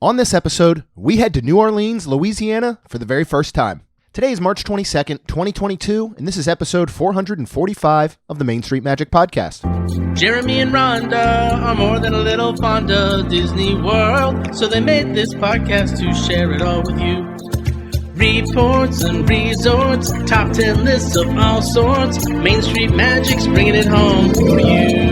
On this episode, we head to New Orleans, Louisiana for the very first time. Today is March 22nd, 2022, and this is episode 445 of the Main Street Magic Podcast. Jeremy and Rhonda are more than a little fond of Disney World, so they made this podcast to share it all with you. Reports and resorts, top 10 lists of all sorts, Main Street Magic's bringing it home for you.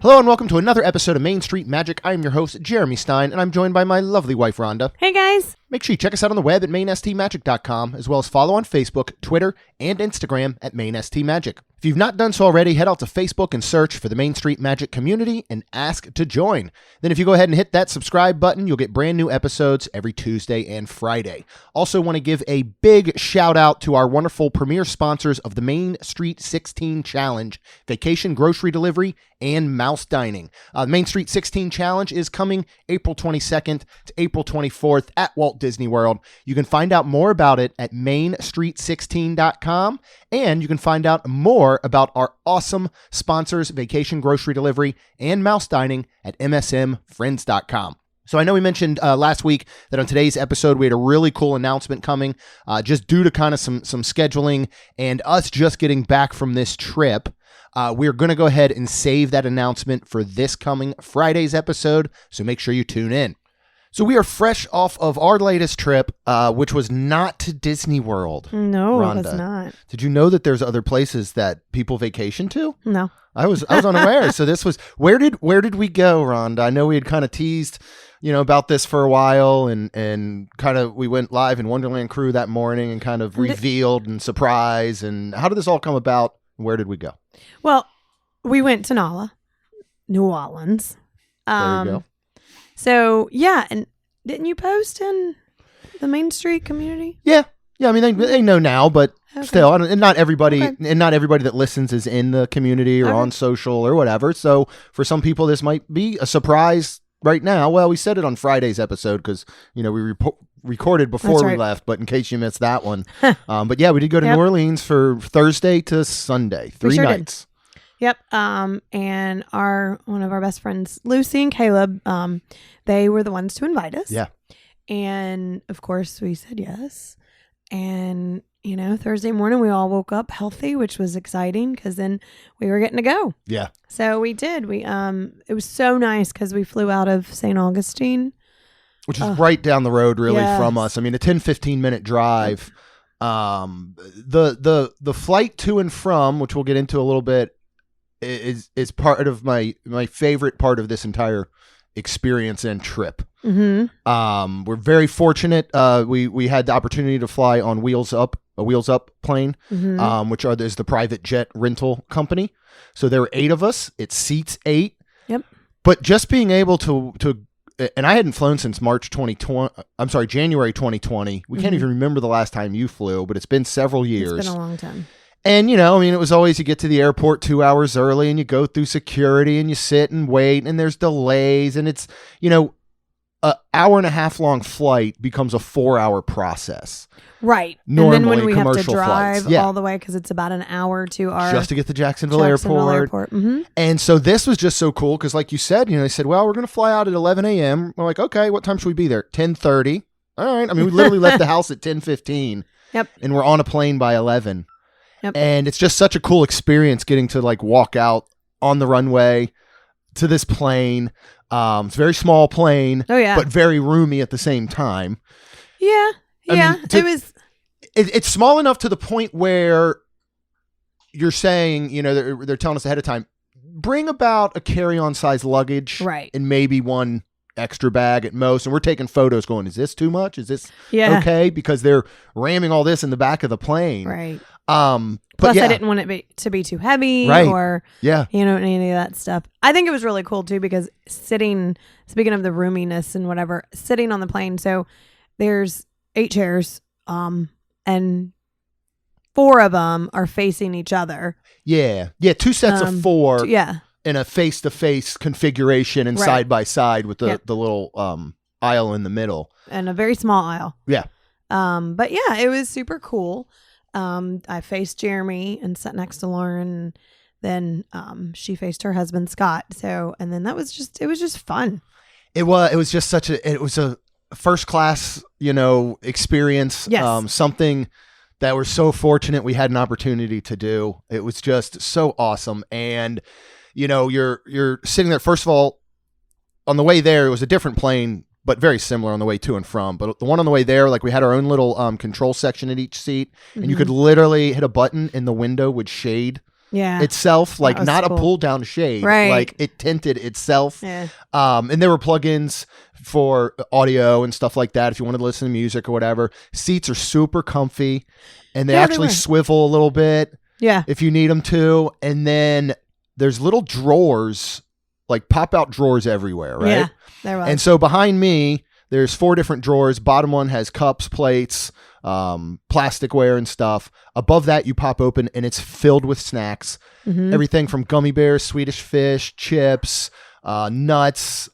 Hello and welcome to another episode of Main Street Magic. I am your host, Jeremy Stein, and I'm joined by my lovely wife, Rhonda. Hey, guys. Make sure you check us out on the web at mainstmagic.com, as well as follow on Facebook, Twitter, and Instagram at mainstmagic. If you've not done so already, head out to Facebook and search for the Main Street Magic community and ask to join. Then if you go ahead and hit that subscribe button, you'll get brand new episodes every Tuesday and Friday. Also want to give a big shout out to our wonderful premier sponsors of the Main Street 16 Challenge, Vacation Grocery Delivery, and Mouse Dining. The Main Street 16 Challenge is coming April 22nd to April 24th at Walt Disney World. You can find out more about it at mainstreet16.com, and you can find out more about our awesome sponsors, Vacation Grocery Delivery and Mouse Dining at msmfriends.com. So I know we mentioned last week that on today's episode, we had a really cool announcement coming just due to kind of some scheduling and us just getting back from this trip. We're going to go ahead and save that announcement for this coming Friday's episode, so make sure you tune in. So we are fresh off of our latest trip, which was not to Disney World. No, Rhonda. it was not. Did you know that there's other places that people vacation to? No. I was unaware. So this was where did we go, Rhonda? I know we had kind of teased, about this for a while, and kind of we went live in Wonderland Crew that morning and kind of revealed and surprised. And how did this all come about? Where did we go? Well, we went to NOLA, New Orleans. There you go. So, yeah, and didn't you post in the Main Street community? Yeah. I mean, they know now, but still, and not everybody that listens is in the community or on social or whatever. So, for some people, this might be a surprise right now. Well, we said it on Friday's episode because we recorded before we left, but in case you missed that one, but yeah, we did go to New Orleans for Thursday to Sunday, 3 nights. Did. Yep. And one of our best friends, Lucy and Caleb, they were the ones to invite us. Yeah. And of course we said yes. And, Thursday morning we all woke up healthy, which was exciting because then we were getting to go. Yeah. So we did. It was so nice because we flew out of St. Augustine. Which is right down the road really from us. I mean, a 10-15 minute drive. The flight to and from, which we'll get into a little bit, is part of my favorite part of this entire experience and trip. Mm-hmm. We're very fortunate. We had the opportunity to fly on a Wheels Up plane, mm-hmm. Which is the private jet rental company. So there were 8 of us. It seats 8. Yep. But just being able to and I hadn't flown since January 2020. We can't even remember the last time you flew, but it's been several years. It's been a long time. And, it was always you get to the airport 2 hours early and you go through security and you sit and wait and there's delays and it's, an hour and a half long flight becomes a 4-hour process. Right. Normally, and then when we have to drive flights. all the way because it's about an hour to our... Just to get to Jacksonville Airport. Mm-hmm. And so this was just so cool because like you said, they said, well, we're going to fly out at 11 a.m. We're like, okay, what time should we be there? 10:30. All right. I mean, we literally left the house at 10:15. Yep. And we're on a plane by 11. Yep. And it's just such a cool experience getting to walk out on the runway to this plane. It's a very small plane, but very roomy at the same time. Yeah. I mean, it's small enough to the point where you're saying, they're telling us ahead of time, bring about a carry-on size luggage, right? And maybe one extra bag at most. And we're taking photos going, is this too much? Is this okay? Because they're ramming all this in the back of the plane. Right. Plus, I didn't want it to be too heavy or, any of that stuff. I think it was really cool too, because speaking of the roominess and whatever, sitting on the plane. So there's 8 chairs, and 4 of them are facing each other. Yeah. 2 sets of 4. In a face-to-face configuration and side by side with the little aisle in the middle. And a very small aisle. Yeah. But yeah, it was super cool. I faced Jeremy and sat next to Lauren. then she faced her husband Scott. So, and then it was just fun. It was just it was a first class, experience. Yes. Something that we're so fortunate we had an opportunity to do. It was just so awesome. And, you're sitting there, first of all, on the way there, it was a different plane, but very similar on the way to and from. But the one on the way there, like we had our own little control section at each seat, and you could literally hit a button and the window would shade itself, like not cool. A pull down shade, right? Like it tinted itself. Yeah. And there were plugins for audio and stuff like that if you wanted to listen to music or whatever. Seats are super comfy, and they actually swivel a little bit. Yeah, if you need them to. And then there's little drawers, like pop out drawers everywhere, right? Yeah, there was. And so behind me, there's 4 different drawers. Bottom one has cups, plates, plasticware and stuff. Above that, you pop open and it's filled with snacks. Everything from gummy bears, Swedish fish, chips, nuts,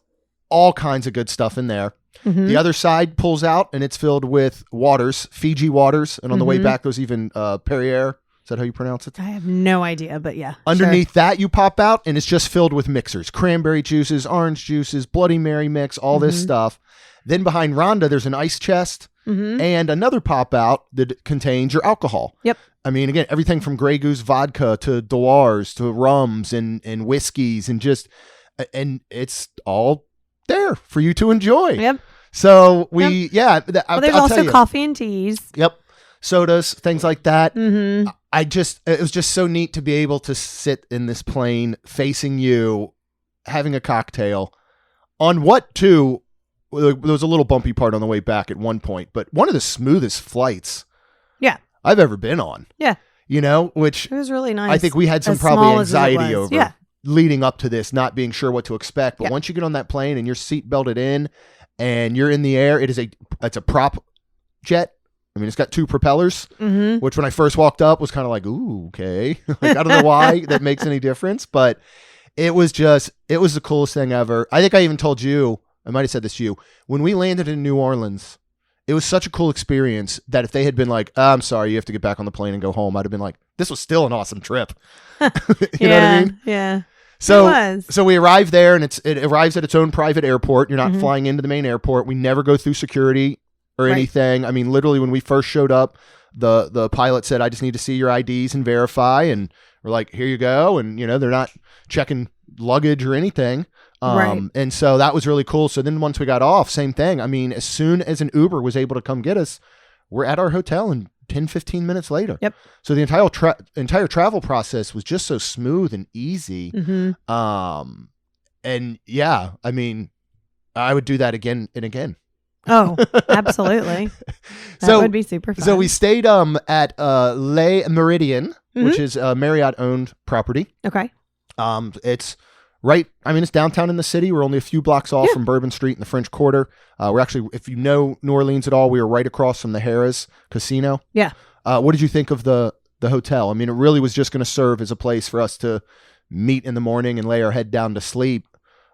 all kinds of good stuff in there. The other side pulls out and it's filled with waters, Fiji waters. And on the way back, there's even Perrier. Is that how you pronounce it? I have no idea, but yeah. Underneath that, you pop out and it's just filled with mixers, cranberry juices, orange juices, Bloody Mary mix, all this stuff. Then behind Rhonda, there's an ice chest and another pop out that contains your alcohol. Yep. I mean, again, everything from Grey Goose vodka to Dewars to rums and whiskeys and it's all there for you to enjoy. Yep. So there's I'll also coffee and teas. Yep. Sodas, things like that. It was just so neat to be able to sit in this plane facing you, having a cocktail on what too. There was a little bumpy part on the way back at one point, but one of the smoothest flights I've ever been on. Yeah. Which it was really nice. I think we had some probably anxiety over leading up to this, not being sure what to expect. But once you get on that plane and you're seat belted in and you're in the air, it's a prop jet. I mean, it's got 2 propellers, which when I first walked up was kind of like, ooh, okay. Like, I don't know why that makes any difference, but it was the coolest thing ever. I think I even told you, I might have said this to you, when we landed in New Orleans, it was such a cool experience that if they had been like, I'm sorry, you have to get back on the plane and go home, I'd have been like, this was still an awesome trip. You know what I mean? Yeah. So we arrived there and it arrives at its own private airport. You're not flying into the main airport. We never go through security or anything. I mean, literally when we first showed up, the pilot said, I just need to see your IDs and verify. And we're like, here you go. And, they're not checking luggage or anything. And so that was really cool. So then once we got off, same thing. I mean, as soon as an Uber was able to come get us, we're at our hotel in 10, 15 minutes later. Yep. So the entire travel process was just so smooth and easy. And yeah, I mean, I would do that again and again. Oh, absolutely. That would be super fun. So we stayed at Le Méridien, which is a Marriott-owned property. Okay. It's right. I mean, it's downtown in the city. We're only a few blocks off from Bourbon Street in the French Quarter. We're actually, if you know New Orleans at all, we were right across from the Harrah's Casino. Yeah. What did you think of the hotel? I mean, it really was just going to serve as a place for us to meet in the morning and lay our head down to sleep.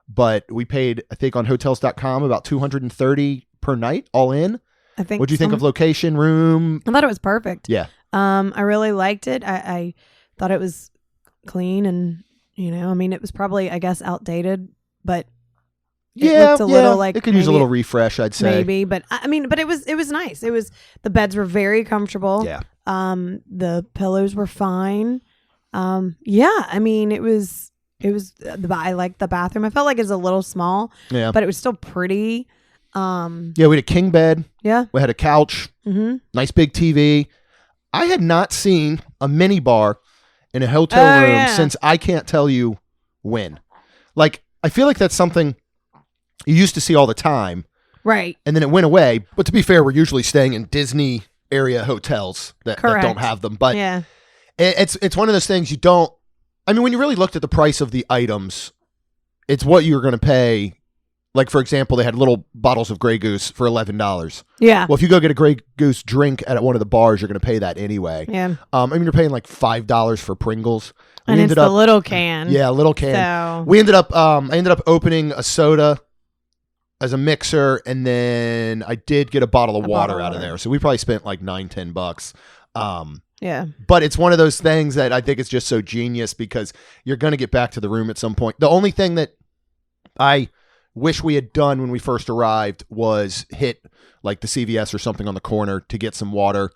But we paid, I think, on Hotels.com about $230 per night, all in. I think. What do you think of location, room? I thought it was perfect. Yeah. I really liked it. I thought it was clean and, I mean, it was probably, I guess, outdated, but it looked a little like it could use a little refresh, I'd say. Maybe, but I mean, but it was nice. The beds were very comfortable. Yeah. The pillows were fine. I mean, I liked the bathroom. I felt like it was a little small, but it was still pretty. We had a king bed. Yeah. We had a couch. Nice big TV. I had not seen a mini bar in a hotel room since I can't tell you when. Like, I feel like that's something you used to see all the time. Right. And then it went away. But to be fair, we're usually staying in Disney area hotels that don't have them. But it's one of those things you don't. I mean, when you really looked at the price of the items, it's what you're going to pay. Like, for example, they had little bottles of Grey Goose for $11. Yeah. Well, if you go get a Grey Goose drink at one of the bars, you're going to pay that anyway. Yeah. I mean, you're paying like $5 for Pringles. And it's the little can. Yeah, little can. So. We ended up, I ended up opening a soda as a mixer, and then I did get a bottle of water out of there. So we probably spent like $9-10. Yeah. But it's one of those things that I think is just so genius because you're going to get back to the room at some point. The only thing that I wish we had done when we first arrived was hit like the CVS or something on the corner to get some water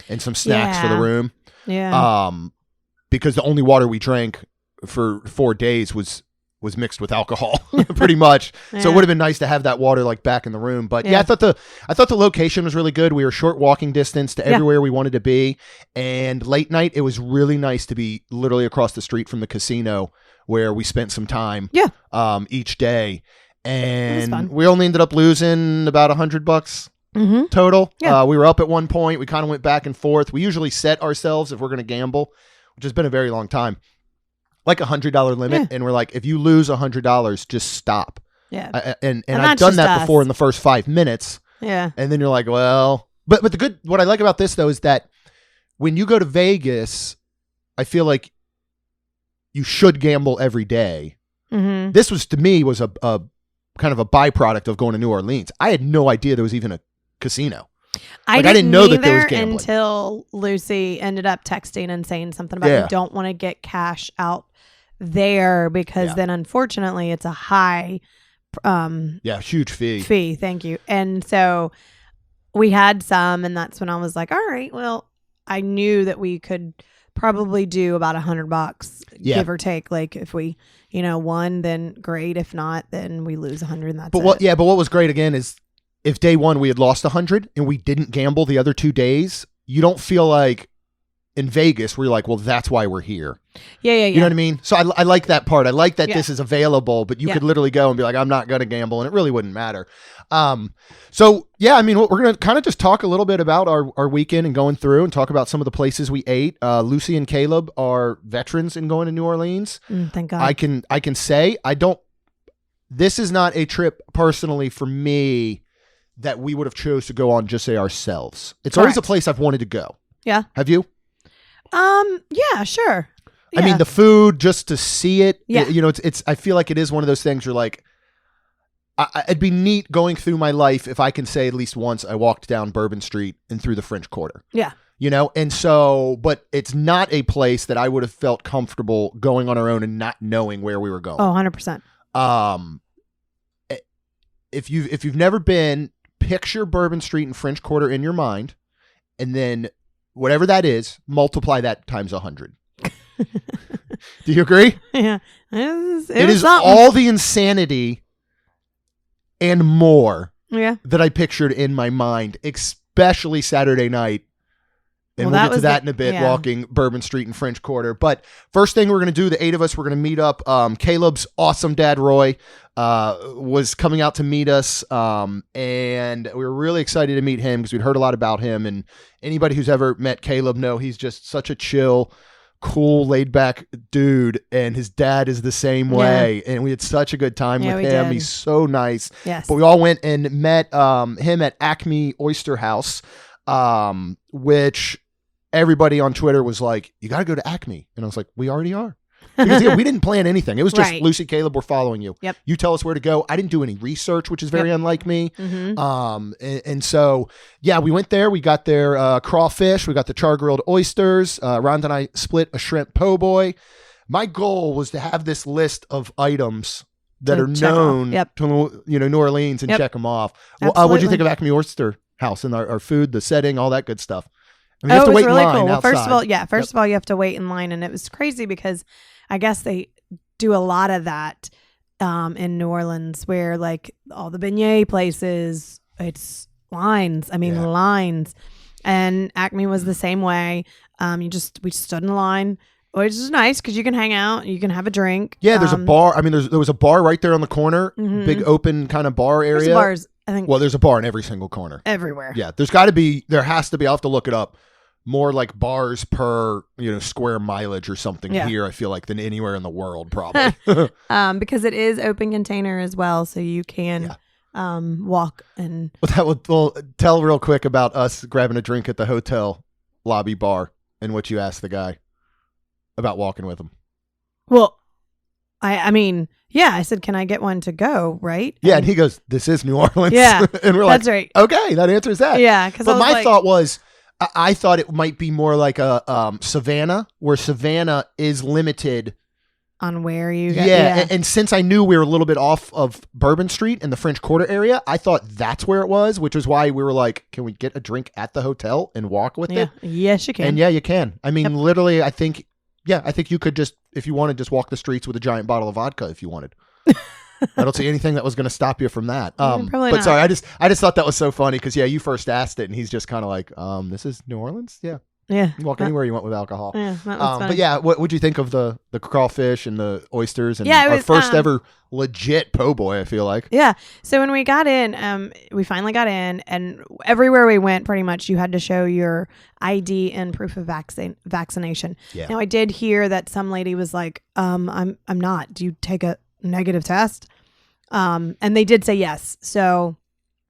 and some snacks for the room. Yeah. Because the only water we drank for 4 days was mixed with alcohol pretty much. Yeah. So it would have been nice to have that water like back in the room. But I thought the location was really good. We were short walking distance to everywhere we wanted to be. And late night, it was really nice to be literally across the street from the casino where we spent some time each day. And we only ended up losing about $100 total. Yeah. We were up at one point. We kind of went back and forth. We usually set ourselves if we're going to gamble, which has been a very long time, like $100 limit. And we're like, if you lose $100, just stop. Yeah. And I've done that before in the first 5 minutes. Yeah. And then you're like, well, but what I like about this though, is that when you go to Vegas, I feel like you should gamble every day. Mm-hmm. This was, to me, was a kind of a byproduct of going to New Orleans. I had no idea there was even a casino. I didn't know that there was gambling until Lucy ended up texting and saying something about you don't want to get cash out there because then unfortunately it's a high huge fee. Thank you. And so we had some, and that's when I was like, all right, well, I knew that we could probably do about $100 give or take. Like if we won, then great. If not, then we lose 100 and that's but what was great again is if day one we had lost 100 and we didn't gamble the other 2 days, you don't feel like in Vegas where you're like, well, that's why we're here. Yeah. You know what I mean? So I like that part. I like that this is available, but you could literally go and be like, I'm not going to gamble, and it really wouldn't matter. So yeah, I mean, we're going to kind of just talk a little bit about our weekend and going through and talk about some of the places we ate. Lucy and Caleb are veterans in going to New Orleans. Thank God. I can say this is not a trip personally for me that we would have chose to go on just say ourselves. It's always a place I've wanted to go. Yeah. Have you? Yeah, sure. Yeah. I mean, the food, just to see it, yeah. It's, I feel like it is one of those things you're like, it'd be neat going through my life if I can say at least once I walked down Bourbon Street and through the French Quarter. Yeah. And so, but it's not a place that I would have felt comfortable going on our own and not knowing where we were going. Oh, 100%. If you've never been, picture Bourbon Street and French Quarter in your mind, and then whatever that is, multiply that times 100. Do you agree? Yeah. It is all the insanity and more that I pictured in my mind, especially Saturday night. And we'll get to that in a bit, walking Bourbon Street and French Quarter. But first thing we're going to do, the 8 of us, we're going to meet up. Caleb's awesome dad, Roy, was coming out to meet us. And we were really excited to meet him because we'd heard a lot about him. And anybody who's ever met Caleb know he's just such a chill, cool, laid back dude. And his dad is the same way. And we had such a good time with him. He's so nice. Yes. But we all went and met him at Acme Oyster House, which everybody on Twitter was like, you got to go to Acme. And I was like, we already are. Because we didn't plan anything. It was just Lucy, Caleb, we're following you. Yep. You tell us where to go. I didn't do any research, which is very unlike me. Mm-hmm. And so, we went there. We got their crawfish. We got the char-grilled oysters. Rhonda and I split a shrimp po' boy. My goal was to have this list of items that are known to New Orleans and check them off. What did you think of Acme Oyster House and our food, the setting, all that good stuff? I mean, you have to wait in line outside. First of all, you have to wait in line, and it was crazy because I guess they do a lot of that in New Orleans, where like all the beignet places, it's lines. I mean, lines. And Acme was the same way. We stood in line, which is nice because you can hang out, you can have a drink. Yeah, there's a bar. I mean, there was a bar right there on the corner, big open kind of bar area. There's bars, I think. Well, there's a bar in every single corner. Everywhere. Yeah, there has to be, I'll have to look it up, more like bars per, square mileage or something here, I feel like, than anywhere in the world, probably. Because it is open container as well, so you can walk and... We'll tell real quick about us grabbing a drink at the hotel lobby bar and what you asked the guy about walking with him. Well, I said, can I get one to go, right? Yeah, and he goes, this is New Orleans. Yeah, and we're that's right. Okay, that answers that. Yeah. But my thought was, I thought it might be more like a Savannah, where Savannah is limited on where you get. Yeah. And since I knew we were a little bit off of Bourbon Street in the French Quarter area, I thought that's where it was, which is why we were like, can we get a drink at the hotel and walk with it? Yes, you can. And yeah, you can. I mean, literally, I think you could just, if you wanted, just walk the streets with a giant bottle of vodka if you wanted. I don't see anything that was going to stop you from that. Probably but not. Sorry, I just thought that was so funny because you first asked it and he's just kind of like, this is New Orleans? Yeah. Yeah. You walk anywhere you want with alcohol. Yeah, that was funny. But yeah, what would you think of the crawfish and the oysters and it our was, first ever legit po' boy, I feel like. Yeah. So when we got in, we finally got in, and everywhere we went, pretty much you had to show your ID and proof of vaccination. Yeah. Now I did hear that some lady was like, I'm not. Do you take a negative test? And they did say yes. So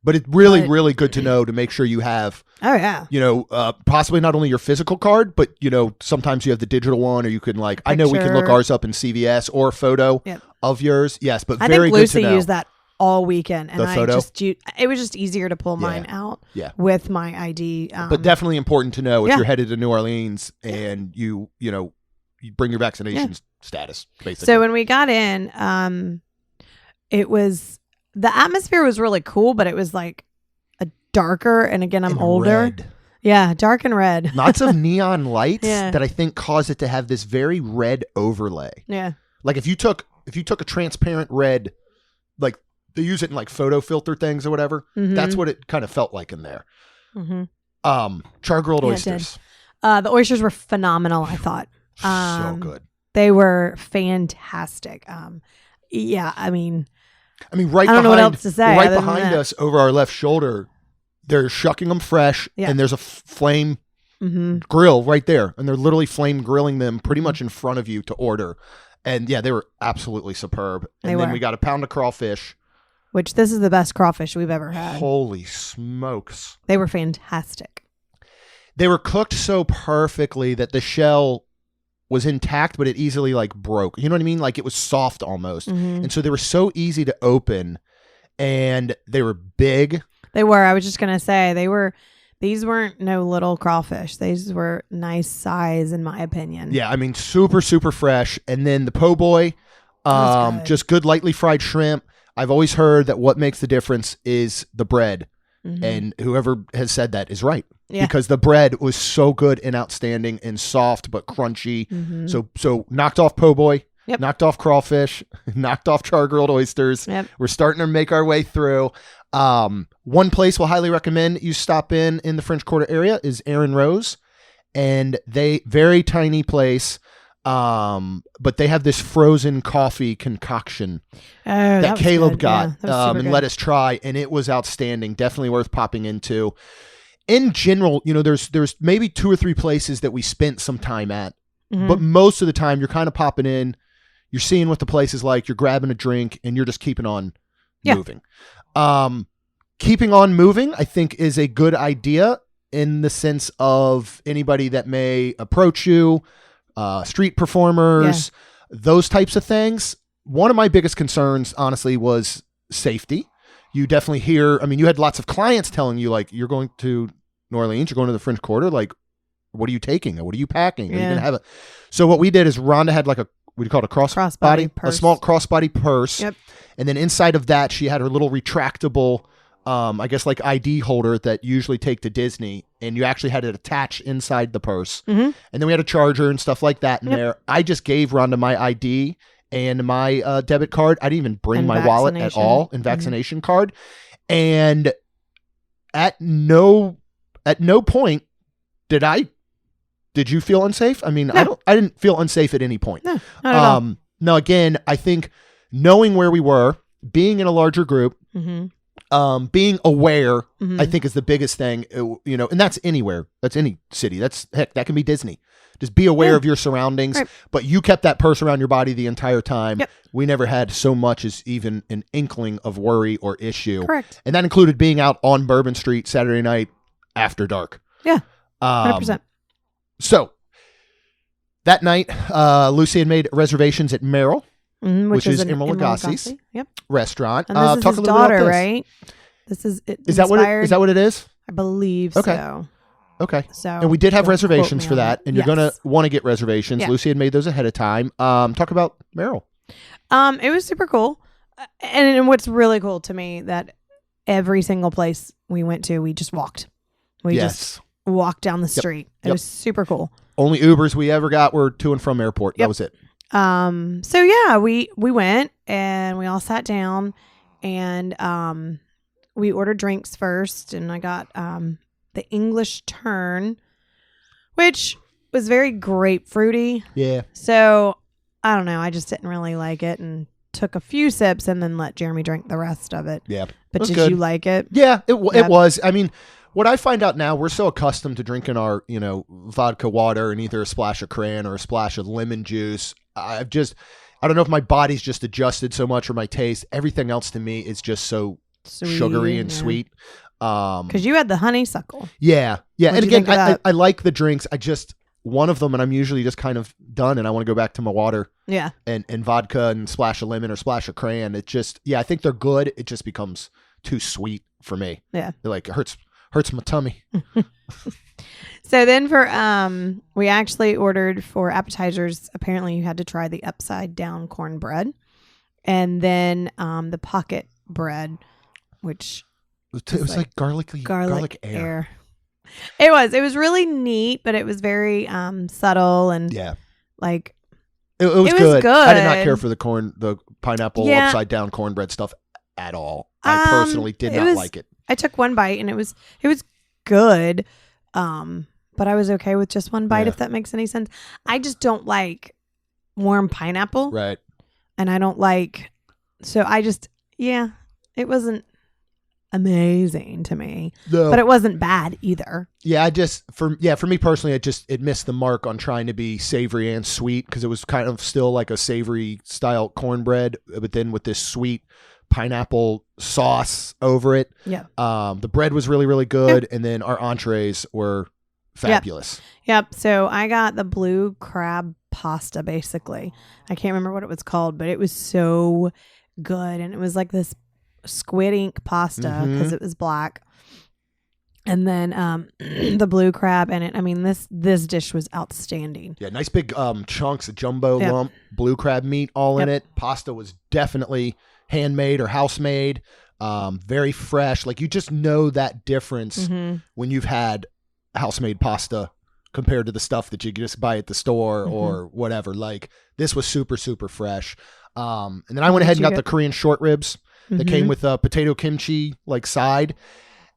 But it's really good to know to make sure you have, possibly not only your physical card, but, sometimes you have the digital one, or you can I know we can look ours up in CVS or a photo of yours. Yes, but very good to know. I think Lucy used that all weekend, and it was just easier to pull mine out with my ID. But definitely important to know if you're headed to New Orleans and you bring your vaccination status, basically. So when we got in, the atmosphere was really cool, but it was like a darker, and again, I'm older. Red. Yeah, dark and red. Lots of neon lights that I think cause it to have this very red overlay. Yeah. Like if you took a transparent red, like they use it in like photo filter things or whatever, that's what it kind of felt like in there. Mm-hmm. Char-grilled oysters. The oysters were phenomenal, I thought. So good. They were fantastic. I mean, right I don't know what else to say. Right behind us, over our left shoulder, they're shucking them fresh, and there's a flame grill right there, and they're literally flame grilling them pretty much in front of you to order. And yeah, they were absolutely superb. And then we got a pound of crawfish, which this is the best crawfish we've ever had. Holy smokes! They were fantastic. They were cooked so perfectly that the shell was intact, but it easily broke. You know what I mean? Like it was soft almost. And so they were so easy to open, and they were big. They were. I was just going to say these weren't no little crawfish. These were nice size in my opinion. Yeah. Super, super fresh. And then the po' boy, just good lightly fried shrimp. I've always heard that what makes the difference is the bread. And whoever has said that is right. Yeah. Because the bread was so good and outstanding and soft but crunchy. So knocked off po' boy, knocked off crawfish, knocked off char-grilled oysters. Yep. We're starting to make our way through. One place we'll highly recommend you stop in the French Quarter area is Aaron Rose, and very tiny place. But they have this frozen coffee concoction that Caleb got and let us try, and it was outstanding. Definitely worth popping into. In general, there's maybe 2 or 3 places that we spent some time at, but most of the time you're kind of popping in, you're seeing what the place is like, you're grabbing a drink, and you're just keeping on moving. Keeping on moving, I think, is a good idea in the sense of anybody that may approach you, street performers, those types of things. One of my biggest concerns, honestly, was safety. You definitely hear, you had lots of clients telling you, you're going to New Orleans, you're going to the French Quarter, what are you taking? What are you packing? Are you going to have So what we did is Rhonda had what do you call it, a crossbody purse. A small crossbody purse. Yep. And then inside of that, she had her little retractable, ID holder that you usually take to Disney, and you actually had it attached inside the purse. And then we had a charger and stuff like that in there. I just gave Rhonda my ID and my debit card. I didn't even bring my wallet at all, and vaccination card. And at no point did you feel unsafe? No. I didn't feel unsafe at any point. No, not at all. Now, again, I think knowing where we were, being in a larger group, being aware, I think is the biggest thing, and that's anywhere. That's any city. That can be Disney. Just be aware of your surroundings, but you kept that purse around your body the entire time. Yep. We never had so much as even an inkling of worry or issue. Correct. And that included being out on Bourbon Street Saturday night after dark. Yeah. 100%. So that night, Lucy had made reservations at Merrill, which is Emeril Lagasse's restaurant. And this is his daughter, right? This is is that what it is? I believe so. Okay. So, and we did have reservations for that, and you're going to want to get reservations. Yeah. Lucy had made those ahead of time. Talk about Merrill. It was super cool. And what's really cool to me that every single place we went to, we just walked. We just walked down the street. It was super cool. Only Ubers we ever got were to and from airport. That was it. So yeah, we went and we all sat down and we ordered drinks first, and I got the English Turn, which was very grapefruity. Yeah. So I don't know. I just didn't really like it and took a few sips and then let Jeremy drink the rest of it. Yeah. But did you like it? Yeah, it was. I mean, what I find out now, we're so accustomed to drinking our, vodka water and either a splash of cran or a splash of lemon juice. I don't know if my body's just adjusted so much or my taste. Everything else to me is just so sugary and sweet. Because you had the honeysuckle. Yeah. Yeah. What'd and again, I like the drinks. One of them, and I'm usually just kind of done, and I want to go back to my water. Yeah. And vodka and splash of lemon or splash of cran. It just, I think they're good. It just becomes too sweet for me. Yeah. It hurts my tummy. So then we actually ordered for appetizers. Apparently you had to try the upside down cornbread, and then the pocket bread, which it was like garlic air. It was really neat, but it was very subtle and like it was good. I did not care for the pineapple upside down cornbread stuff at all. I personally did not like it. I took one bite and it was good. But I was okay with just one bite, if that makes any sense. I just don't like warm pineapple. Right. And I don't like, it wasn't amazing to me, but it wasn't bad either. Yeah, for me personally, it missed the mark on trying to be savory and sweet, because it was kind of still like a savory style cornbread, but then with this sweet pineapple sauce over it. Yeah. The bread was really, really good, and then our entrees were fabulous. Yep. So I got the blue crab pasta, basically. I can't remember what it was called, but it was so good, and it was like this squid ink pasta because it was black, and then the blue crab in it. I mean, this dish was outstanding. Yeah, nice big chunks of jumbo lump blue crab meat all in it. Pasta was definitely handmade or house made, very fresh. Like, you just know that difference when you've had house made pasta compared to the stuff that you just buy at the store or whatever. Like, this was super, super fresh. And then I went ahead and got the Korean short ribs that came with a potato kimchi like side.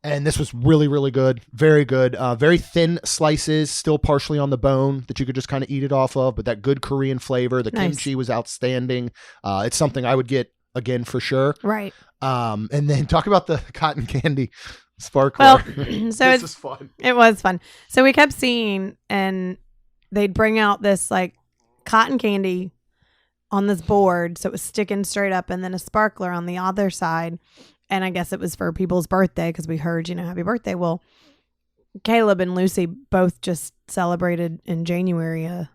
And this was really, really good. Very good. Very thin slices, still partially on the bone that you could just kind of eat it off of. But that good Korean flavor. The kimchi was outstanding. It's something I would get again for sure. Right. And then talk about the cotton candy sparkler. Well, so this is fun. It was fun. So we kept seeing, and they'd bring out this like cotton candy on this board, so it was sticking straight up, and then a sparkler on the other side. And I guess it was for people's birthday, because we heard, happy birthday. Well, Caleb and Lucy both just celebrated in January, I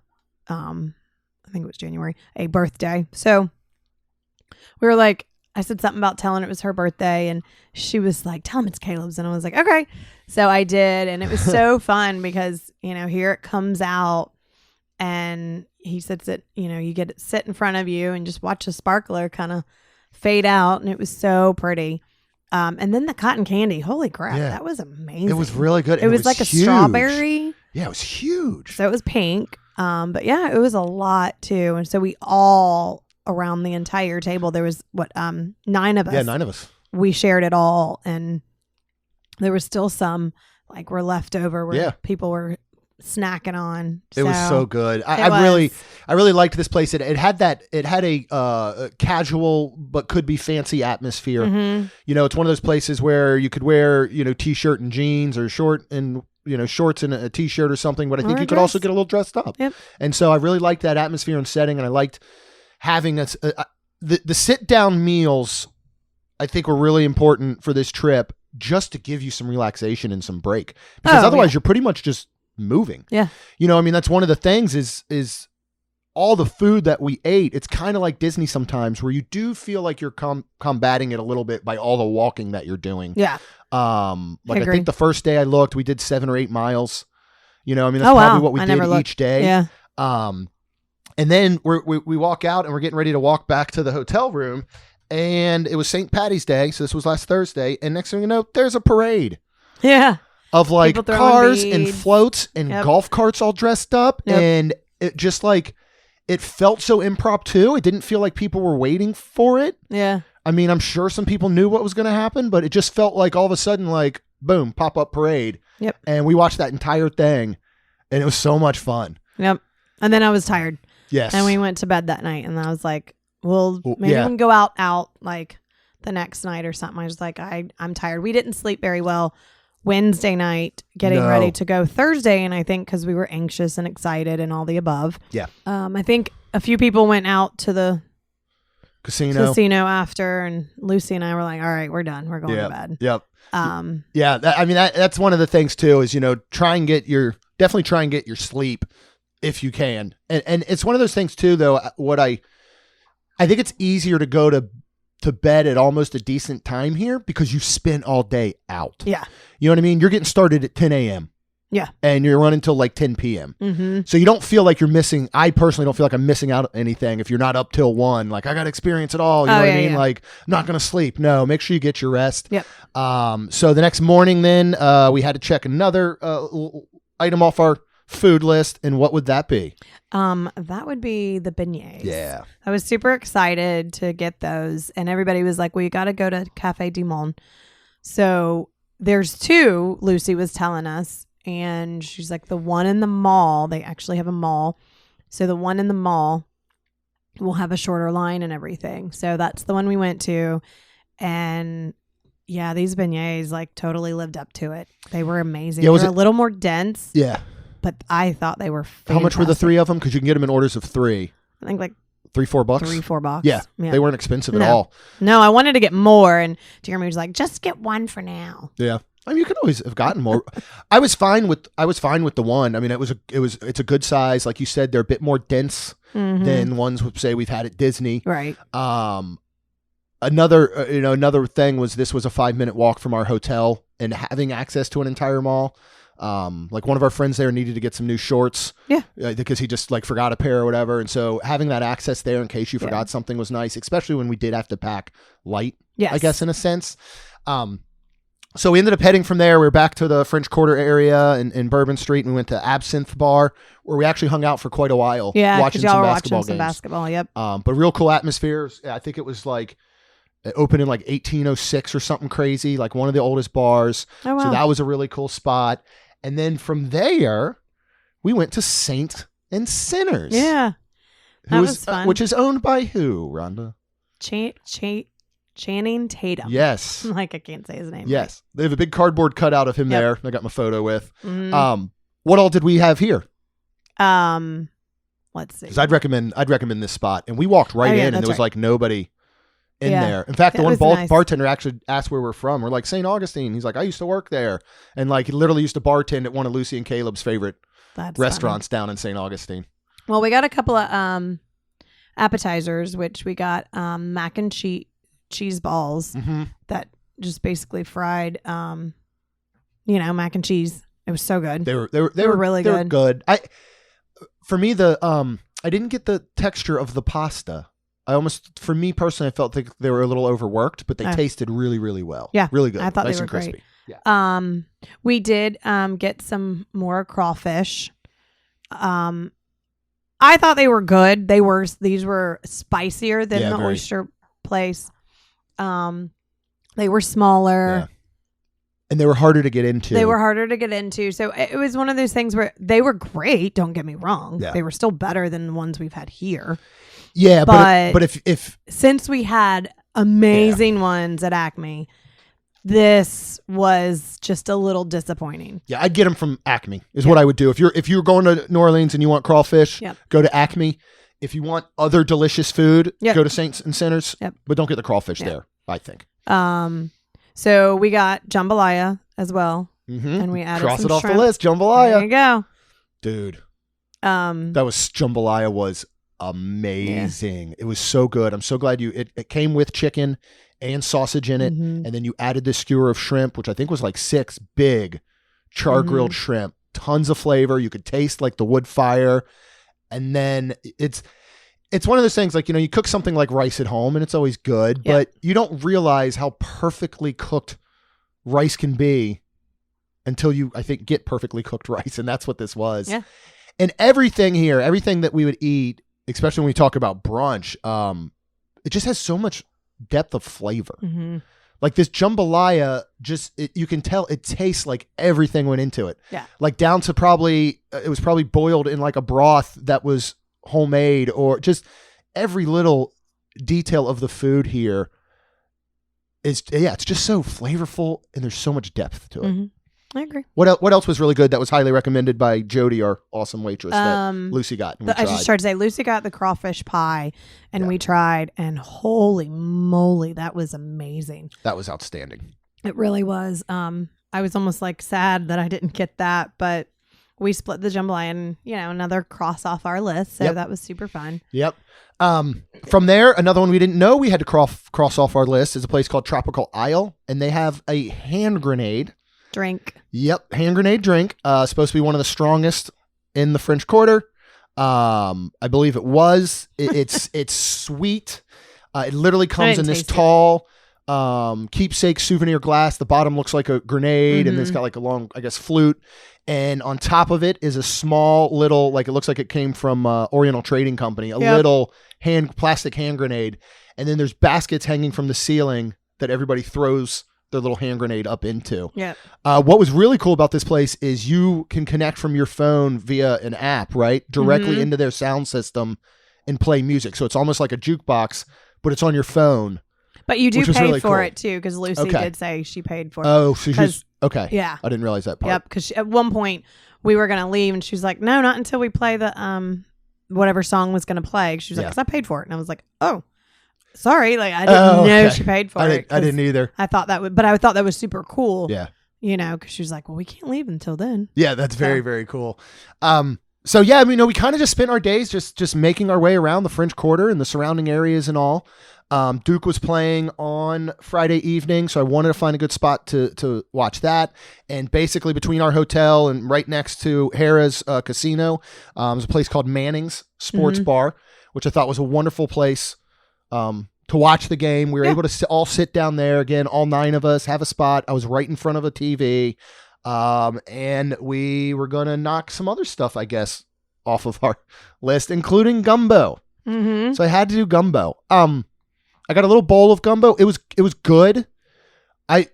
think it was January, a birthday. So we were like, I said something about telling it was her birthday, and she was like, tell him it's Caleb's. And I was like, okay. So I did, and it was so fun because, here it comes out, and he sits it, you get it sit in front of you and just watch the sparkler kind of fade out, and it was so pretty. And then the cotton candy, holy crap, that was amazing. It was really good. It was like huge. A strawberry. Yeah, it was huge. So it was pink. But yeah, it was a lot too. And so we all around the entire table, there was 9 of us. Yeah, 9 of us. We shared it all, and there was still some like were left over where people were snacking on. It was so good. I really liked this place. It had a casual but could be fancy atmosphere. It's one of those places where you could wear t-shirt and jeans, or shorts and a t-shirt or something, but I think you could also get a little dressed up. Yep. And so I really liked that atmosphere and setting, and I liked having the sit down meals. I think were really important for this trip, just to give you some relaxation and some break, because otherwise you're pretty much just moving. Yeah. That's one of the things is all the food that we ate, it's kind of like Disney sometimes, where you do feel like you're combating it a little bit by all the walking that you're doing. Yeah. I think the first day I looked, we did 7 or 8 miles. You know, I mean, that's probably what we did each day. Yeah. And then we walk out and we're getting ready to walk back to the hotel room, and it was St. Patty's Day. So this was last Thursday. And next thing you know, there's a parade. Yeah. Of like cars and floats and golf carts all dressed up. And it just like, it felt so impromptu. It didn't feel like people were waiting for it. Yeah. I mean, I'm sure some people knew what was going to happen, but it just felt like all of a sudden, like, boom, pop-up parade. Yep. And we watched that entire thing, and it was so much fun. Yep. And then I was tired. Yes. And we went to bed that night, and I was like, well, maybe we can go out like the next night or something. I was like, I'm tired. We didn't sleep very well Wednesday night, getting ready to go Thursday, and I think because we were anxious and excited and all the above. Yeah. I think a few people went out to the casino after, and Lucy and I were like, all right, we're done. We're going to bed. Yep. That's one of the things too, is, try and get your sleep if you can. And it's one of those things too, though, what I think it's easier to go to bed at almost a decent time here because you spent all day out. Yeah. You know what I mean? You're getting started at 10 a.m. Yeah. And you're running till like 10 p.m. Mm-hmm. So you don't feel like you're missing. I personally don't feel like I'm missing out on anything if you're not up till 1. Like, I got to experience it all. You know what I mean? Yeah. Like, I'm not going to sleep. No, make sure you get your rest. Yep. So the next morning then, we had to check another item off our food list. And what would that be? That would be the beignets. Yeah. I was super excited to get those. And everybody was like, well, you got to go to Cafe du Monde. So there's 2, Lucy was telling us. And she's like, the one in the mall, they actually have a mall. So the one in the mall will have a shorter line and everything. So that's the one we went to. And yeah, these beignets like totally lived up to it. They were amazing. They were a little more dense. Yeah. But I thought they were fantastic. How much were the 3 of them? Because you can get them in orders of 3. I think like $3-4. $3-4. Yeah. They weren't expensive at all. No, I wanted to get more. And Jeremy was like, just get one for now. Yeah. I mean, you could always have gotten more. I was fine with the one. I mean, it's a good size. Like you said, they're a bit more dense than ones would say we've had at Disney. Right. Another thing was, this was a 5-minute walk from our hotel, and having access to an entire mall. Like one of our friends there needed to get some new shorts. Yeah. Because he just like forgot a pair or whatever. And so having that access there in case you forgot something was nice, especially when we did have to pack light, I guess, in a sense. So we ended up heading from there. We were back to the French Quarter area in Bourbon Street, and we went to Absinthe Bar, where we actually hung out for quite a while. Yeah, watching some basketball games. Basketball, yep. But real cool atmosphere. I think it was like it opened in like 1806 or something crazy, like one of the oldest bars. Oh, wow. So that was a really cool spot. And then from there, we went to Saint and Sinners. Yeah, that was fun. Which is owned by who, Rhonda? Channing Tatum. Yes. Like, I can't say his name. Yes. They have a big cardboard cutout of him there. I got my photo with. Mm-hmm. What all did we have here? Let's see. Because I'd recommend this spot. And we walked in, and there was like nobody in there. In fact, the one bartender actually asked where we're from. We're like, St. Augustine. He's like, I used to work there. And like, he literally used to bartend at one of Lucy and Caleb's favorite restaurants down in St. Augustine. Well, we got a couple of appetizers, which we got mac and cheese balls that just basically fried mac and cheese. It was so good. They were really good. Good. For me, I didn't get the texture of the pasta. For me personally, I felt like they were a little overworked, but they tasted really, really well. Yeah, really good. I thought nice they were and crispy. Great. Yeah. We did get some more crawfish. I thought they were good. These were spicier than the oyster place. They were smaller. Yeah. And they were harder to get into. So it was one of those things where they were great. Don't get me wrong. Yeah. They were still better than the ones we've had here. Yeah, but if since we had amazing ones at Acme, this was just a little disappointing. Yeah, I'd get them from Acme is what I would do. If you're going to New Orleans and you want crawfish, go to Acme. If you want other delicious food, go to Saints and Sinners, but don't get the crawfish there, I think. So we got jambalaya as well, and we added Cross some it off shrimp. the list, jambalaya. There you go. Dude, jambalaya was amazing. Yeah. It was so good. I'm so glad it came with chicken and sausage in it. And then you added this skewer of shrimp, which I think was like 6 big char grilled shrimp, tons of flavor. You could taste like the wood fire. And then it's one of those things like, you cook something like rice at home and it's always good, but you don't realize how perfectly cooked rice can be until you, I think, get perfectly cooked rice. And that's what this was. Yeah. And everything here, everything that we would eat, especially when we talk about brunch, it just has so much depth of flavor. Like this jambalaya, you can tell it tastes like everything went into it. Yeah. Like down to it was probably boiled in like a broth that was homemade, or just every little detail of the food here it's just so flavorful and there's so much depth to it. I agree. What else was really good that was highly recommended by Jody, our awesome waitress, that Lucy got? I just started to say, Lucy got the crawfish pie, and we tried, and holy moly, that was amazing. That was outstanding. It really was. I was almost like sad that I didn't get that, but we split the jambalaya and, another cross off our list. So that was super fun. Yep. From there, another one we didn't know we had to cross off our list is a place called Tropical Isle, and they have a hand grenade drink. Yep. Hand grenade drink. Supposed to be one of the strongest in the French Quarter. I believe it was. It's sweet. It literally comes in this tall keepsake souvenir glass. The bottom looks like a grenade, and it's got like a long, I guess, flute. And on top of it is a small little, like it looks like it came from Oriental Trading Company, a little plastic hand grenade. And then there's baskets hanging from the ceiling that everybody throws their little hand grenade up into. Yeah. What was really cool about this place is you can connect from your phone via an app, right? Directly into their sound system and play music. So it's almost like a jukebox, but it's on your phone. But you do pay for it too, because Lucy did say she paid for it. Oh, so she's okay. Yeah. I didn't realize that part. Yep. Because at one point we were going to leave and she was like, no, not until we play the whatever song was going to play. She was like, because I paid for it. And I was like, oh. Sorry, like I didn't know she paid for it. I didn't either. I thought that was super cool. Yeah, because she was like, "Well, we can't leave until then." Yeah, that's very, very cool. So yeah, I mean, we kind of just spent our days just making our way around the French Quarter and the surrounding areas and all. Duke was playing on Friday evening, so I wanted to find a good spot to watch that. And basically, between our hotel and right next to Harrah's Casino, there's a place called Manning's Sports Bar, which I thought was a wonderful place. To watch the game. We were able to all sit down there again, all 9 of us, have a spot. I was right in front of a TV. And we were going to knock some other stuff, I guess, off of our list, including gumbo. So I had to do gumbo. I got a little bowl of gumbo. It was good. I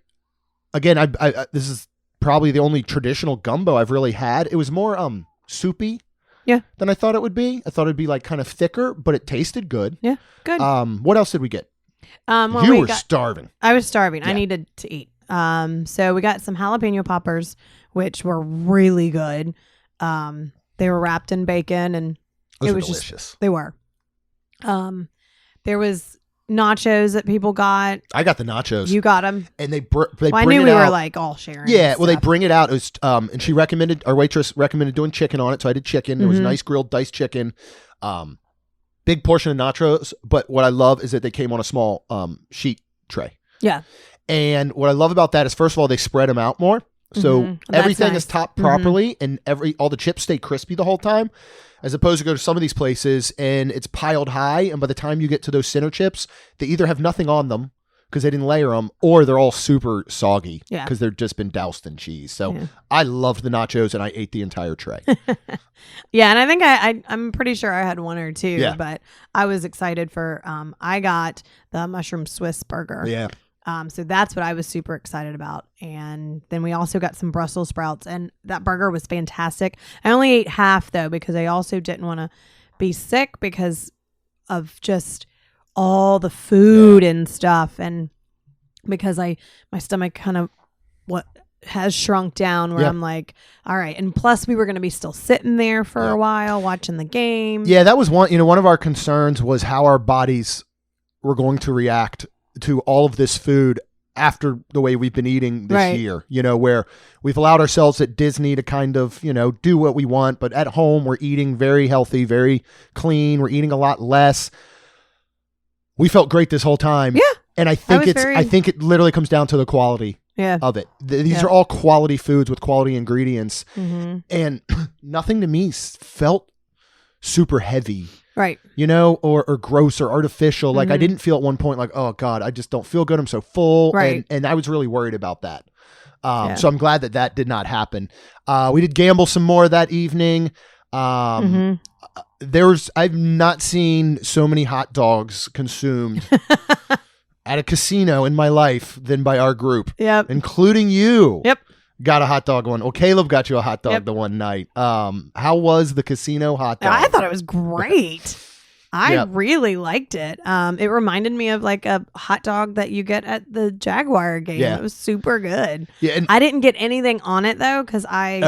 this is probably the only traditional gumbo I've really had. It was more, soupy. Yeah. Than I thought it would be. I thought it'd be like kind of thicker, but it tasted good. Yeah. Good. What else did we get? You were starving. I was starving. Yeah. I needed to eat. So we got some jalapeno poppers, which were really good. They were wrapped in bacon and it was delicious. They were. There was nachos that people got. I got the nachos. You got them, and they bring it out. I knew we were like all sharing. Yeah, well, they bring it out. It was and our waitress recommended doing chicken on it, so I did chicken. It was nice grilled diced chicken. Big portion of nachos, but what I love is that they came on a small sheet tray. Yeah, and what I love about that is, first of all, they spread them out more, so everything is topped properly, and all the chips stay crispy the whole time. As opposed to go to some of these places and it's piled high, and by the time you get to those center chips, they either have nothing on them because they didn't layer them, or they're all super soggy because they've just been doused in cheese. So I loved the nachos and I ate the entire tray. Yeah, and I think I'm pretty sure I had 1 or 2, but I was excited for I got the mushroom Swiss burger. Yeah. So that's what I was super excited about. And then we also got some Brussels sprouts, and that burger was fantastic. I only ate half though, because I also didn't want to be sick because of just all the food and stuff. And because my stomach kind of has shrunk down where I'm like, all right. And plus we were going to be still sitting there for a while watching the game. Yeah. That was one of our concerns was how our bodies were going to react to all of this food after the way we've been eating this year, where we've allowed ourselves at Disney to kind of, do what we want, but at home we're eating very healthy, very clean. We're eating a lot less. We felt great this whole time. Yeah. And I think I think it literally comes down to the quality of it. These are all quality foods with quality ingredients. Mm-hmm. And nothing to me felt super heavy. Right. Or gross or artificial. Like I didn't feel at one point like, oh God, I just don't feel good. I'm so full. Right. And I was really worried about that. So I'm glad that did not happen. We did gamble some more that evening. I've not seen so many hot dogs consumed at a casino in my life than by our group. Yep. Including you. Yep. Got a hot dog one. Well, Caleb got you a hot dog the one night. How was the casino hot dog? I thought it was great. I really liked it. It reminded me of like a hot dog that you get at the Jaguar game. Yeah. It was super good. Yeah, and I didn't get anything on it though because I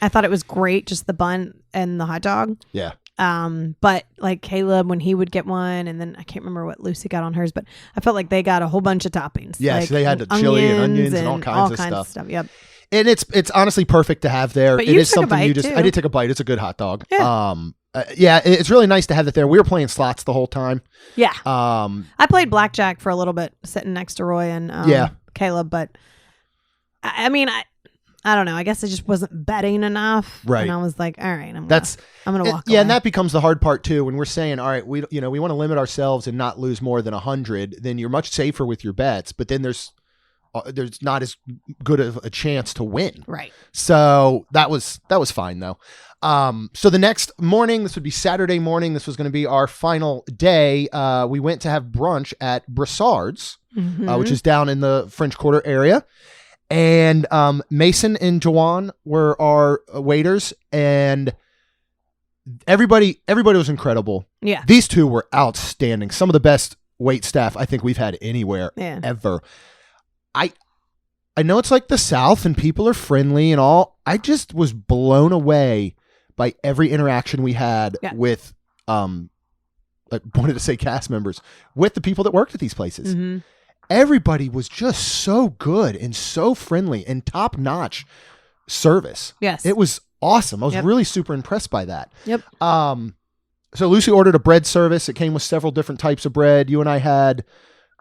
thought it was great, just the bun and the hot dog. Yeah. But like Caleb, when he would get one, and then I can't remember what Lucy got on hers, but I felt like they got a whole bunch of toppings. Yes, like they had the chili and onions and all kinds of stuff. Yep. And it's honestly perfect to have there. But it is something you just. I did take a bite. It's a good hot dog. Yeah. It's really nice to have it there. We were playing slots the whole time. Yeah. I played blackjack for a little bit, sitting next to Roy and Caleb. But I mean, I don't know. I guess I just wasn't betting enough. Right. And I was like, all right, I'm gonna walk away. Yeah, and that becomes the hard part too. When we're saying, all right, we want to limit ourselves and not lose more than 100, then you're much safer with your bets. But then there's not as good of a chance to win. Right. So that was fine though. So the next morning, this would be Saturday morning. This was going to be our final day. We went to have brunch at Brassard's, which is down in the French Quarter area. And Mason and Jawan were our waiters, and everybody was incredible. Yeah. These two were outstanding. Some of the best wait staff I think we've had anywhere ever. I know it's like the South and people are friendly and all. I just was blown away by every interaction we had with, I wanted to say cast members, with the people that worked at these places. Mm-hmm. Everybody was just so good and so friendly and top-notch service. Yes. It was awesome. I was really super impressed by that. Yep. So Lucy ordered a bread service. It came with several different types of bread. You and I had,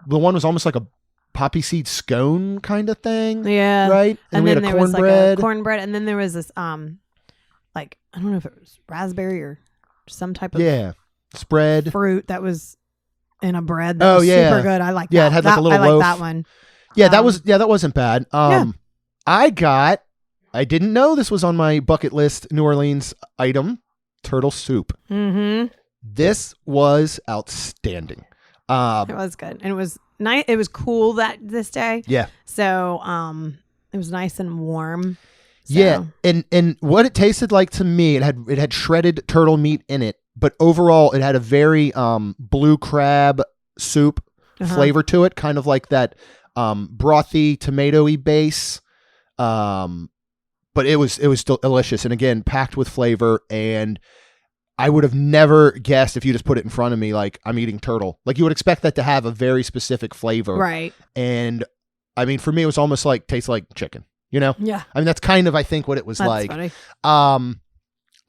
the one was almost like a poppy seed scone kind of thing. Yeah. Right? And then there was like a cornbread. And then there was this, like, I don't know if it was raspberry or some type of spread fruit that was in a bread that was super good. I like that. Yeah, it had like a little loaf. I like that one. Yeah, that wasn't bad. I didn't know this was on my bucket list New Orleans item, turtle soup. Mm-hmm. This was outstanding. It was good. And it was nice. It was cool this day. Yeah. So it was nice and warm. So. Yeah. And what it tasted like to me, it had shredded turtle meat in it. But overall, it had a very blue crab soup flavor to it, kind of like that brothy, tomatoey base. But it was still delicious, and again, packed with flavor. And I would have never guessed if you just put it in front of me, like I'm eating turtle. Like you would expect that to have a very specific flavor, right? And I mean, for me, it was almost like tastes like chicken. Yeah. I mean, that's kind of I think what it was like. Funny.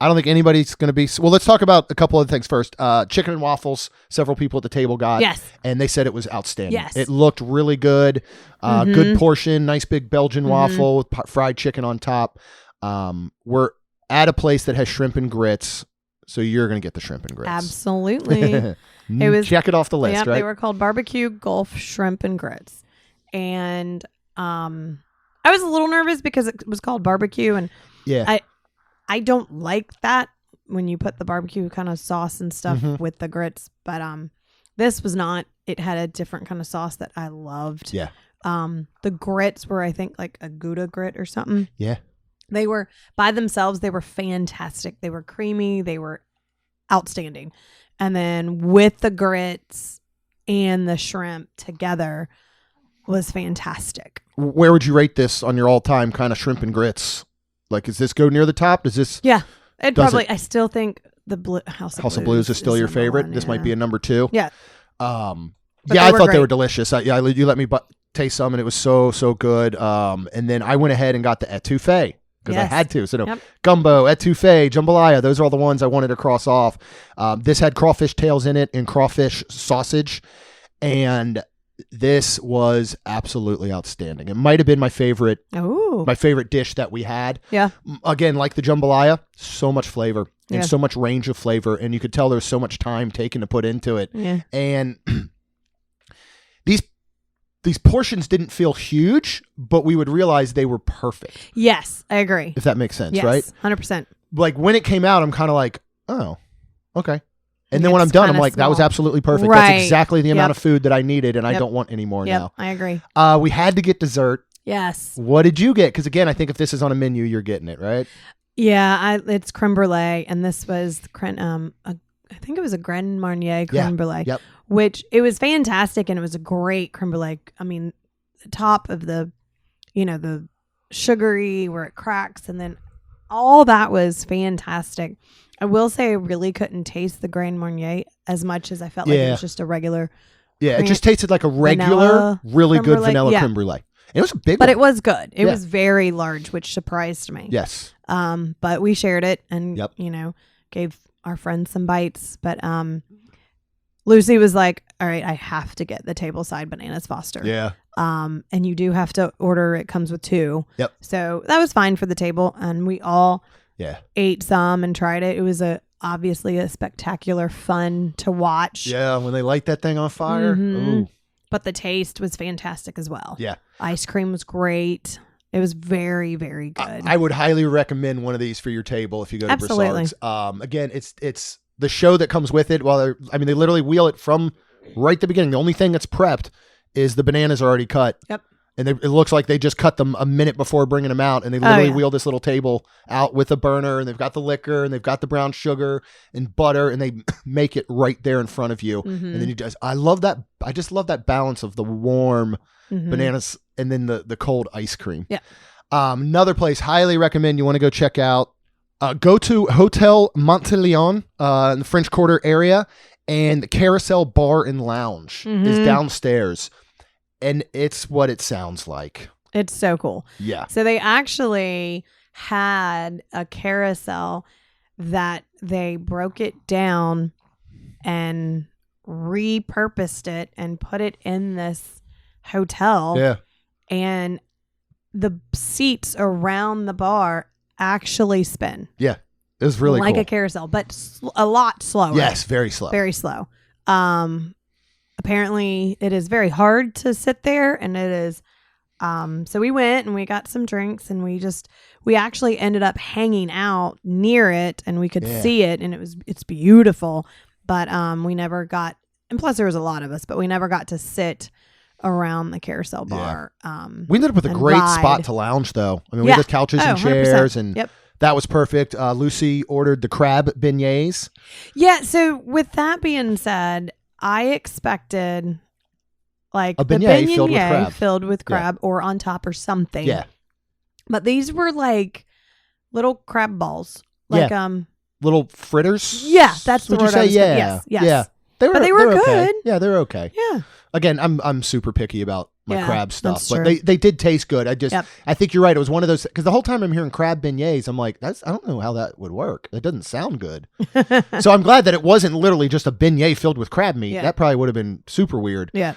I don't think anybody's going to be... Well, let's talk about a couple of things first. Chicken and waffles, several people at the table got. Yes. And they said it was outstanding. Yes. It looked really good. Good portion, nice big Belgian waffle with fried chicken on top. We're at a place that has shrimp and grits, so you're going to get the shrimp and grits. Absolutely. Check it off the list, right? They were called barbecue Gulf shrimp and grits. And I was a little nervous because it was called barbecue, and I don't like that when you put the barbecue kind of sauce and stuff with the grits, but this was not. It had a different kind of sauce that I loved. Yeah. The grits were, I think, like a Gouda grit or something. Yeah. They were by themselves. They were fantastic. They were creamy. They were outstanding. And then with the grits and the shrimp together was fantastic. Where would you rate this on your all-time kind of shrimp and grits? Like, does this go near the top? Does this? Yeah, I still think the House of Blues is still your favorite. This might be a number 2. Yeah. I thought they were delicious. You let me taste some, and it was so good. And then I went ahead and got the etouffee because I had to. So gumbo, etouffee, jambalaya, those are all the ones I wanted to cross off. This had crawfish tails in it and crawfish sausage, and this was absolutely outstanding. It might have been my favorite dish that we had. Yeah. Again, like the jambalaya, so much flavor and so much range of flavor, and you could tell there's so much time taken to put into it. Yeah. And these portions didn't feel huge, but we would realize they were perfect. Yes, I agree. If that makes sense, yes, right? 100%. Like when it came out, I'm kind of like, oh, okay. And then when I'm done, I'm like, that was absolutely perfect. Right. That's exactly the amount of food that I needed, and I don't want any more now. I agree. We had to get dessert. Yes. What did you get? Because again, I think if this is on a menu, you're getting it, right? Yeah, it's creme brulee, and this was I think it was a Grand Marnier creme brulee. Yep. Which it was fantastic, and it was a great creme brulee. I mean, the top of the sugary where it cracks, and then all that was fantastic. I will say I really couldn't taste the Grand Marnier as much as I felt like it was just a regular. Yeah, it just tasted like a regular, really good vanilla creme brulee. It was a big one. But it was good. It was very large, which surprised me. Yes. But we shared it and, gave our friends some bites. But Lucy was like, all right, I have to get the tableside bananas Foster. Yeah. And you do have to order, it comes with 2. Yep. So that was fine for the table. And we all ate some and tried it. It was obviously a spectacular fun to watch. Yeah, when they light that thing on fire. Mm-hmm. Ooh. But the taste was fantastic as well. Yeah. Ice cream was great. It was very, very good. I would highly recommend one of these for your table if you go to Broussard's. Again, it's the show that comes with it. They literally wheel it from right the beginning. The only thing that's prepped is the bananas are already cut. Yep. And it looks like they just cut them a minute before bringing them out. And they literally wheel this little table out with a burner, and they've got the liquor, and they've got the brown sugar and butter, and they make it right there in front of you. Mm-hmm. And then I love that. I just love that balance of the warm bananas and then the cold ice cream. Yeah. Another place highly recommend you want to go check out. Go to Hotel Monteleon in the French Quarter area, and the Carousel Bar and Lounge is downstairs. And it's what it sounds like. It's so cool. Yeah. So they actually had a carousel that they broke it down and repurposed it and put it in this hotel. Yeah. And the seats around the bar actually spin. Yeah. It was really like cool. a carousel, but a lot slower. Yes, very slow. Very slow. Apparently it is very hard to sit there, and it is so we went and we got some drinks, and we actually ended up hanging out near it, and we could see it, and it's beautiful, but we never got, and plus there was a lot of us, but we never got to sit around the carousel bar. We ended up with a great spot to lounge though. I mean, we had couches and chairs 100%. And that was perfect. Lucy ordered the crab beignets. Yeah, so with that being said, I expected like a beignet filled with crab or on top or something. Yeah. But these were like little crab balls. Like little fritters? Yeah, that's the word I was saying. Yes. Yeah. They were good. Okay. Yeah, they're okay. Yeah. Again, I'm super picky about my crab stuff, but true. they did taste good. I think you're right. It was one of those, because the whole time I'm hearing crab beignets, I'm like, I don't know how that would work. That doesn't sound good. So I'm glad that it wasn't literally just a beignet filled with crab meat. That probably would have been super weird. Yeah.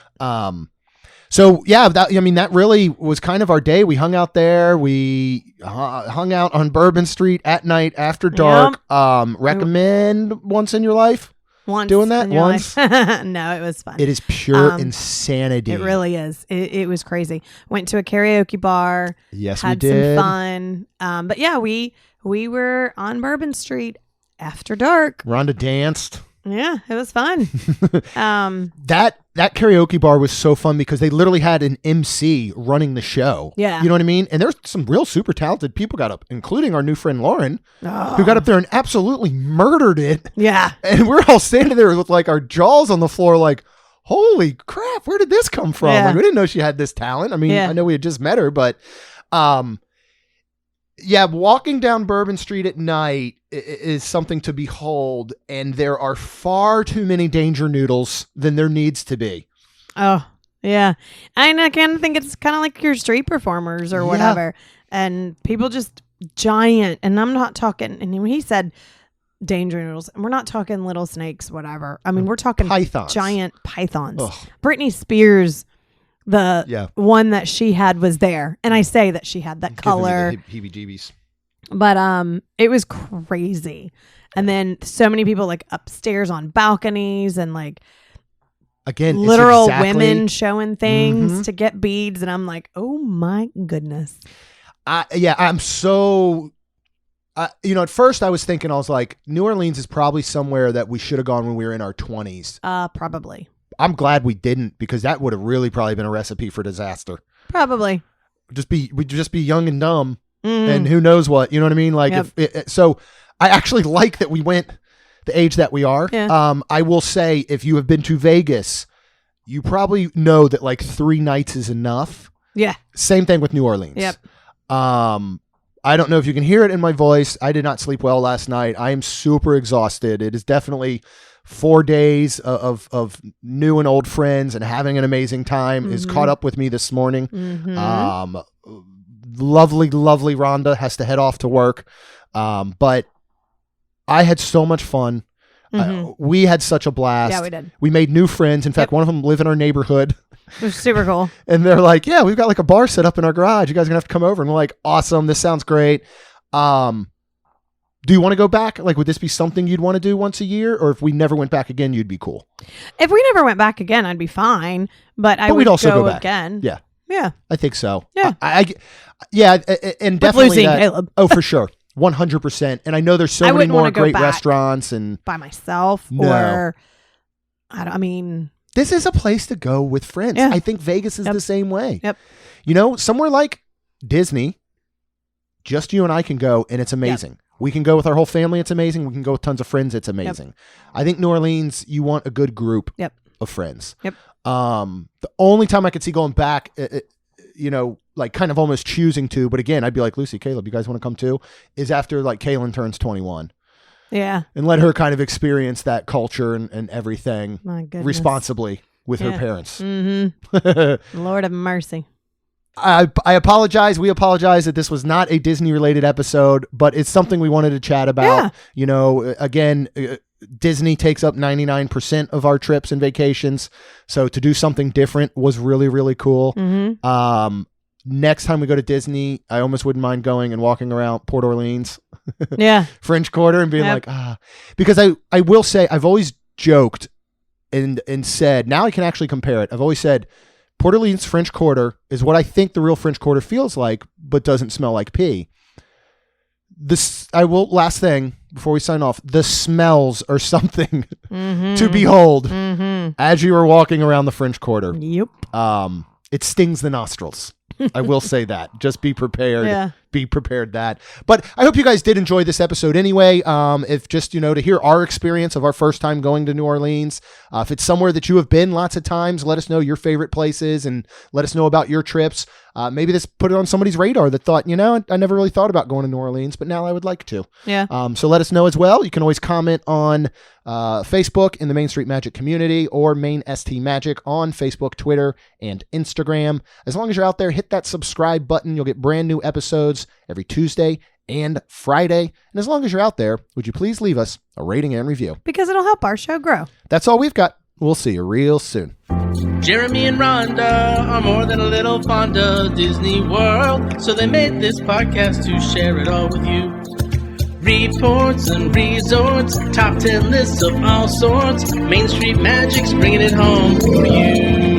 So yeah, that really was kind of our day. We hung out there. We hung out on Bourbon Street at night after dark. Recommend once in your life. Doing that once? No, it was fun. It is pure insanity. It really is. It was crazy. Went to a karaoke bar. Yes, we did. Had some fun. But yeah, we were on Bourbon Street after dark. Rhonda danced. Yeah, it was fun. That karaoke bar was so fun because they literally had an MC running the show. Yeah. You know what I mean? And there's some real super talented people got up, including our new friend Lauren, who got up there and absolutely murdered it. Yeah. And we're all standing there with like our jaws on the floor like, holy crap, where did this come from? Yeah. Like, we didn't know she had this talent. I mean, I know we had just met her, but walking down Bourbon Street at night is something to behold, and there are far too many danger noodles than there needs to be. Oh, Yeah. And I kind of think it's kind of like your street performers or whatever. And people just giant. And I'm not talking, and when he said danger noodles, and we're not talking little snakes, whatever. I mean, we're talking pythons. Giant pythons. Ugh. Britney Spears, the one that she had was there. And I say that she had that color. Heebie-jeebies. But it was crazy. And then so many people like upstairs on balconies and like again literal women showing things to get beads, and I'm like, oh my goodness. I'm so at first I was thinking, I was like, New Orleans is probably somewhere that we should have gone when we were in our 20s. Probably. I'm glad we didn't, because that would have really probably been a recipe for disaster. Probably. We'd just be young and dumb, and who knows what, you know what I mean? Like, so I actually like that we went the age that we are. Yeah. I will say, if you have been to Vegas, you probably know that like 3 nights is enough. Yeah. Same thing with New Orleans. Yep. I don't know if you can hear it in my voice. I did not sleep well last night. I am super exhausted. It is definitely 4 days of new and old friends and having an amazing time is caught up with me this morning. Lovely Rhonda has to head off to work. But I had so much fun. We had such a blast. Yeah, we did. We made new friends. In fact, one of them live in our neighborhood. It was super cool. And they're like, yeah, we've got like a bar set up in our garage. You guys are going to have to come over. And we're like, awesome. This sounds great. Do you want to go back? Like, would this be something you'd want to do once a year? Or if we never went back again, you'd be cool? If we never went back again, I'd be fine. But I would we'd also go back again. Yeah. Yeah. I think so. Yeah. And definitely losing Caleb. Oh, for sure. 100%. And I know there's so many more great restaurants and by myself or this is a place to go with friends. Yeah. I think Vegas is the same way. Yep. You know, somewhere like Disney, just you and I can go and it's amazing. Yep. We can go with our whole family. It's amazing. We can go with tons of friends. It's amazing. Yep. I think New Orleans, you want a good group of friends. Yep. The only time I could see going back, like kind of almost choosing to, but again, I'd be like, Lucy, Caleb, you guys want to come too? Is after like Kaylin turns 21. Yeah. And let her kind of experience that culture and everything responsibly with her parents. Mm-hmm. Lord of mercy. I apologize. We apologize that this was not a Disney related episode, but it's something we wanted to chat about. Yeah. You know, again, Disney takes up 99% of our trips and vacations. So to do something different was really, really cool. Mm-hmm. Next time we go to Disney, I almost wouldn't mind going and walking around Port Orleans, French Quarter, and being like, because I will say, I've always joked and said, now I can actually compare it. I've always said Port Orleans French Quarter is what I think the real French Quarter feels like, but doesn't smell like pee. Last thing before we sign off, the smells are something to behold as you are walking around the French Quarter. Yep. It stings the nostrils. I will say that. Just be prepared. Yeah. Be prepared that. But I hope you guys did enjoy this episode anyway. If just, to hear our experience of our first time going to New Orleans, if it's somewhere that you have been lots of times, let us know your favorite places and let us know about your trips. Maybe this put it on somebody's radar that thought, I never really thought about going to New Orleans, but now I would like to. Yeah. So let us know as well. You can always comment on Facebook in the Main Street Magic community or Main ST Magic on Facebook, Twitter, and Instagram. As long as you're out there, hit that subscribe button. You'll get brand new episodes every Tuesday and Friday. And as long as you're out there, would you please leave us a rating and review? Because it'll help our show grow. That's all we've got. We'll see you real soon. Jeremy and Rhonda are more than a little fond of Disney World, so they made this podcast to share it all with you. Reports and resorts, top 10 lists of all sorts. Main Street Magic's bringing it home for you.